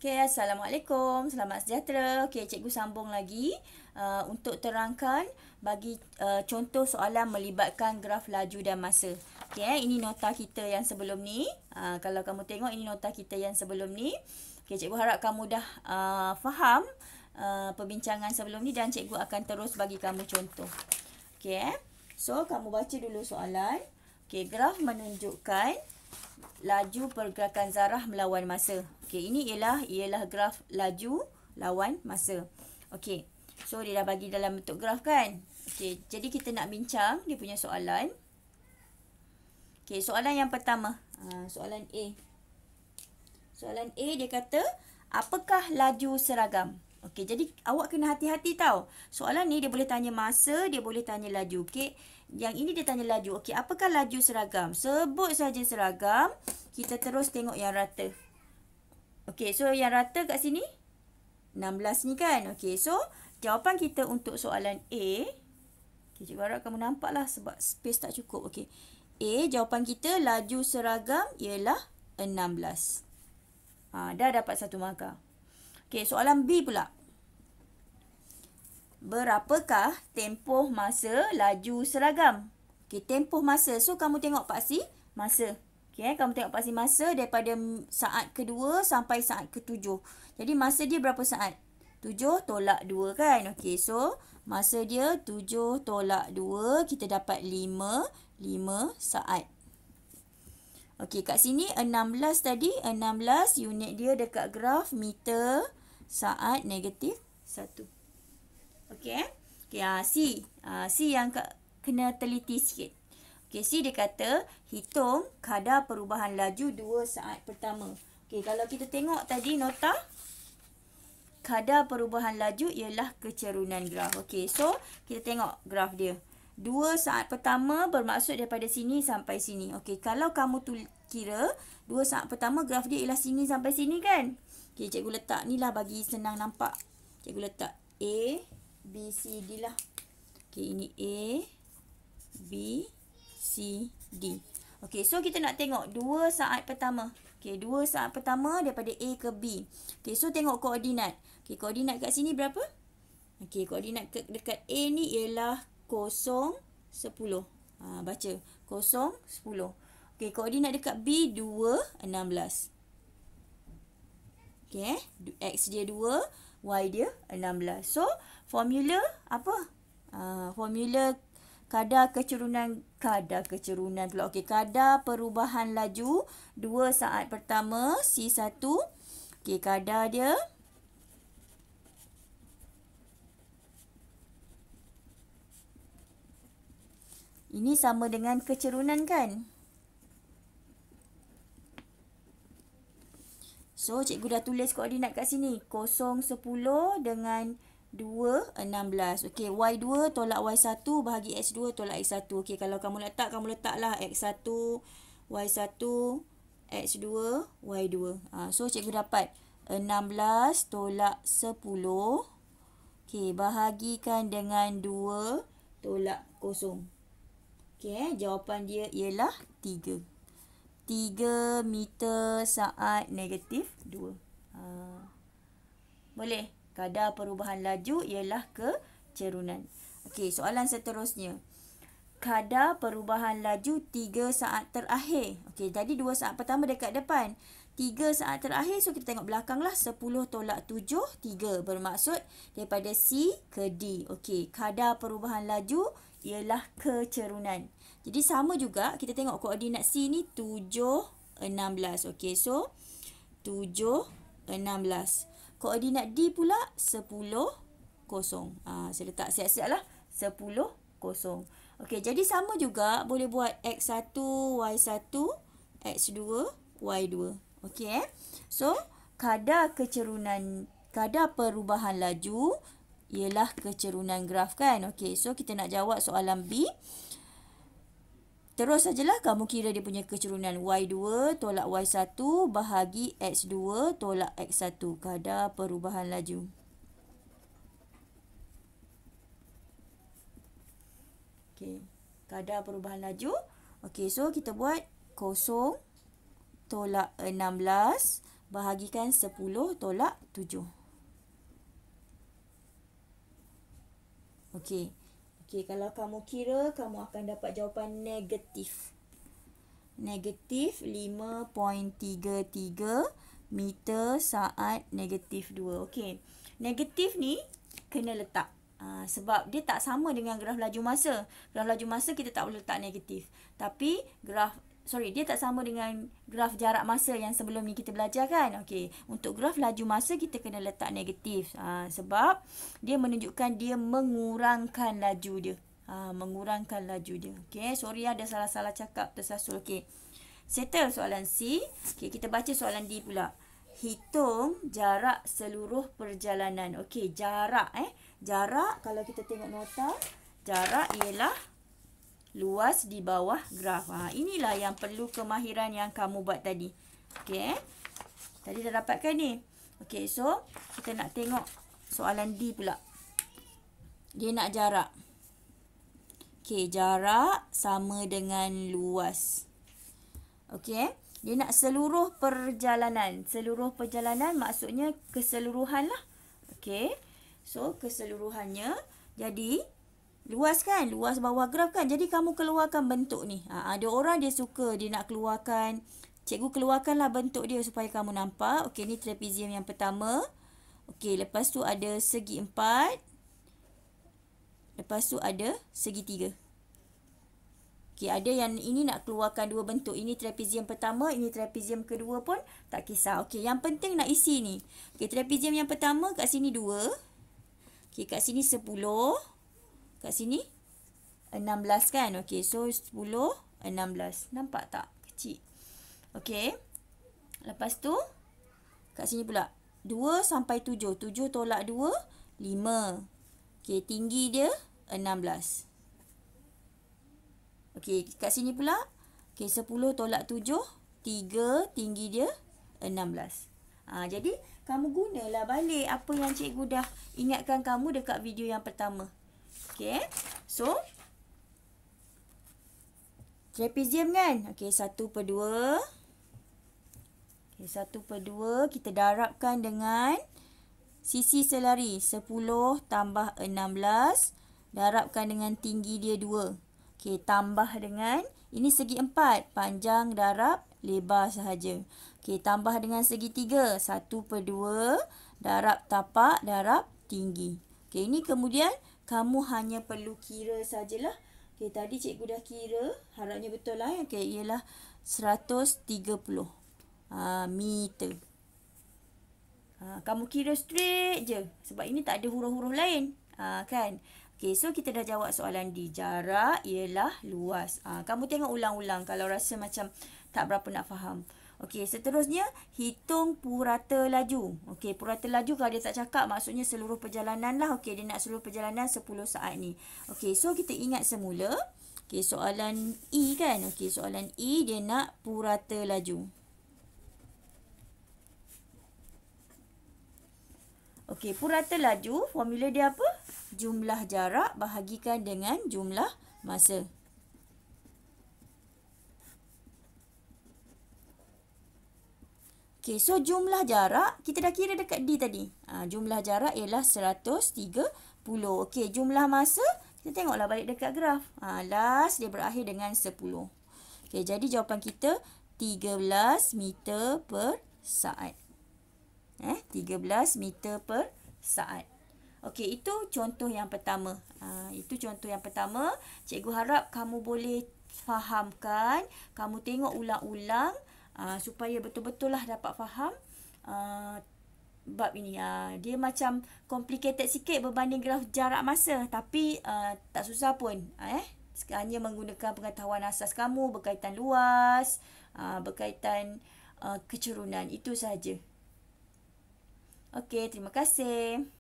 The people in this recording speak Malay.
Okay, Assalamualaikum. Selamat sejahtera. Okay, cikgu sambung lagi untuk terangkan bagi contoh soalan melibatkan graf laju dan masa. Okay, ini nota kita yang sebelum ni. Kalau kamu tengok, ini nota kita yang sebelum ni. Okay, cikgu harap kamu dah faham perbincangan sebelum ni dan cikgu akan terus bagi kamu contoh. Okay, so kamu baca dulu soalan. Okay, graf menunjukkan laju pergerakan zarah melawan masa. Okey, ini ialah graf laju lawan masa. Okey. So dia dah bagi dalam bentuk graf kan? Okey, jadi kita nak bincang dia punya soalan. Okey, soalan yang pertama. Soalan A. Soalan A dia kata, apakah laju seragam? Okey, jadi awak kena hati-hati tau. Soalan ni dia boleh tanya masa, dia boleh tanya laju. Okey, yang ini dia tanya laju. Okey, apakah laju seragam? Sebut saja seragam. Kita terus tengok yang rata. Okey, so yang rata kat sini 16 ni kan. Okey, so jawapan kita untuk soalan A. Okey, cikgu harap kamu nampak lah sebab space tak cukup. Okey, A, jawapan kita laju seragam ialah 16. Dah dapat satu markah. Okey, soalan B pula. Berapakah tempoh masa laju seragam? Okey, tempoh masa. So, kamu tengok paksi masa. Okey, kamu tengok paksi masa daripada saat kedua sampai saat ketujuh. Jadi, masa dia berapa saat? 7 tolak 2 kan? Okey, so masa dia 7 tolak 2. Kita dapat 5 saat. Okey, kat sini 16 tadi. 16 unit dia dekat graf meter saat negatif 1. Okey. Okey, C. C yang kena teliti sikit. Okey, C dia kata, hitung kadar perubahan laju 2 saat pertama. Okey, kalau kita tengok tadi nota, kadar perubahan laju ialah kecerunan graf. Okey, so kita tengok graf dia. 2 saat pertama bermaksud daripada sini sampai sini. Okey, kalau kamu kira 2 saat pertama graf dia ialah sini sampai sini kan? Okey, cikgu letak ni lah bagi senang nampak. Cikgu letak A, B, C, D lah. Okey, ini A, B, C, D. Okey, so kita nak tengok 2 saat pertama. Okey, 2 saat pertama daripada A ke B. Okey, so tengok koordinat. Okey, koordinat kat sini berapa? Okey, koordinat dekat A ni ialah 0, 10. Baca. 0, 10. Okey, koordinat dekat B 2, 16. Okey, X dia 2, Y dia 16. So, formula apa? Formula kadar kecerunan pula. Okey, kadar perubahan laju 2 saat pertama C1. Okey, kadar dia ini sama dengan kecerunan kan? So, cikgu dah tulis koordinat kat sini. 0, 10 dengan 2, 16. Okey, Y2 tolak Y1 bahagi X2 tolak X1. Okey, kalau kamu letaklah X1, Y1, X2, Y2. So, cikgu dapat 16 tolak 10. Okey, bahagikan dengan 2 tolak 0. Okey, jawapan dia ialah 3. 3 meter saat negatif 2. Boleh? Kadar perubahan laju ialah kecerunan. Okey, soalan seterusnya. Kadar perubahan laju 3 saat terakhir. Okey, jadi 2 saat pertama dekat depan. 3 saat terakhir, so kita tengok belakang lah. 10 tolak 7, 3. Bermaksud daripada C ke D. Okey, kadar perubahan laju ialah kecerunan. Jadi sama juga, kita tengok koordinat C ni 7, 16. Okey, so 7, 16. Koordinat D pula 10, 0. Saya letak siap-siap lah. 10, 0. Okey, jadi sama juga boleh buat X1, Y1, X2, Y2. Okey, so kadar perubahan laju ialah kecerunan graf kan. Okey, so kita nak jawab soalan B. Terus sajalah kamu kira dia punya kecerunan. Y2 tolak Y1 bahagi X2 tolak X1. Kadar perubahan laju. Okey, kadar perubahan laju. Okey, so kita buat 0 tolak 16 bahagikan 10 tolak 7. Okey. Okey, kalau kamu kira, kamu akan dapat jawapan negatif. Negatif 5.33 meter saat negatif 2. Okey. Negatif ni kena letak. Sebab dia tak sama dengan graf laju masa. Graf laju masa kita tak boleh letak negatif. Tapi dia tak sama dengan graf jarak masa yang sebelum ni kita belajar kan. Okey, untuk graf laju masa kita kena letak negatif. Sebab dia menunjukkan dia mengurangkan laju dia. Mengurangkan laju dia. Okey, sorry ada salah-salah cakap tersasul. Okey. Settle soalan C. Okey, kita baca soalan D pula. Hitung jarak seluruh perjalanan. Okey, jarak Jarak kalau kita tengok nota, jarak ialah luas di bawah graf. Inilah yang perlu kemahiran yang kamu buat tadi. Okey. Tadi dah dapatkan ni. Okey, so kita nak tengok soalan D pula. Dia nak jarak. Okey, jarak sama dengan luas. Okey. Dia nak seluruh perjalanan. Seluruh perjalanan maksudnya keseluruhan lah. Okey. So, keseluruhannya. Jadi, luas kan? Luas bawah graf kan? Jadi, kamu keluarkan bentuk ni. Ada orang dia suka, dia nak keluarkan. Cikgu keluarkanlah bentuk dia supaya kamu nampak. Okey, ni trapezium yang pertama. Okey, lepas tu ada segi 4. Lepas tu ada segi 3. Okey, ada yang ini nak keluarkan dua bentuk. Ini trapezium pertama, ini trapezium kedua pun tak kisah. Okey, yang penting nak isi ni. Okey, trapezium yang pertama kat sini 2. Okey, kat sini 10. Kat sini 16 kan? Okey, so 10, 16. Nampak tak? Kecil. Okey. Lepas tu, kat sini pula. 2 sampai 7. 7 tolak 2, 5. Okey, tinggi dia 16. Okey, kat sini pula. Okey, 10 tolak 7, 3. Tinggi dia 16. Jadi, kamu gunalah balik apa yang cikgu dah ingatkan kamu dekat video yang pertama. Okey. So, trapezium kan? Okey, 1/2. Okey, 1/2 kita darabkan dengan sisi selari 10 tambah 16. Darabkan dengan tinggi dia 2. Okey, tambah dengan ini segi 4. Panjang darab lebar sahaja. Okey, tambah dengan segi 3. 1/2 darab tapak darab tinggi. Okey, ini kemudian kamu hanya perlu kira sajalah. Okey, tadi cikgu dah kira. Harapnya betul lah. Okey, ialah 130 meter. Kamu kira straight je. Sebab ini tak ada huruf-huruf lain. Kan? Okey, so kita dah jawab soalan D. Jarak ialah luas. Kamu tengok ulang-ulang kalau rasa macam tak berapa nak faham. Okey, seterusnya hitung purata laju. Okey, purata laju kalau dia tak cakap maksudnya seluruh perjalanan lah. Okey, dia nak seluruh perjalanan 10 saat ni. Okey, so kita ingat semula. Okey, soalan E kan? Okey, soalan E dia nak purata laju. Okey, purata laju, formula dia apa? Jumlah jarak bahagikan dengan jumlah masa. Okey, so jumlah jarak, kita dah kira dekat D tadi. Jumlah jarak ialah 130. Okey, jumlah masa, kita tengoklah balik dekat graf. Last, dia berakhir dengan 10. Okey, jadi jawapan kita 13 meter per saat. 13 meter per saat. Okey, itu contoh yang pertama. Itu contoh yang pertama. Cikgu harap kamu boleh fahamkan. Kamu tengok ulang-ulang supaya betul-betul lah dapat faham bab ini. Dia macam complicated sikit berbanding graf jarak masa. Tapi tak susah pun. Hanya menggunakan pengetahuan asas kamu berkaitan luas, berkaitan kecerunan. Itu sahaja. Okey, terima kasih.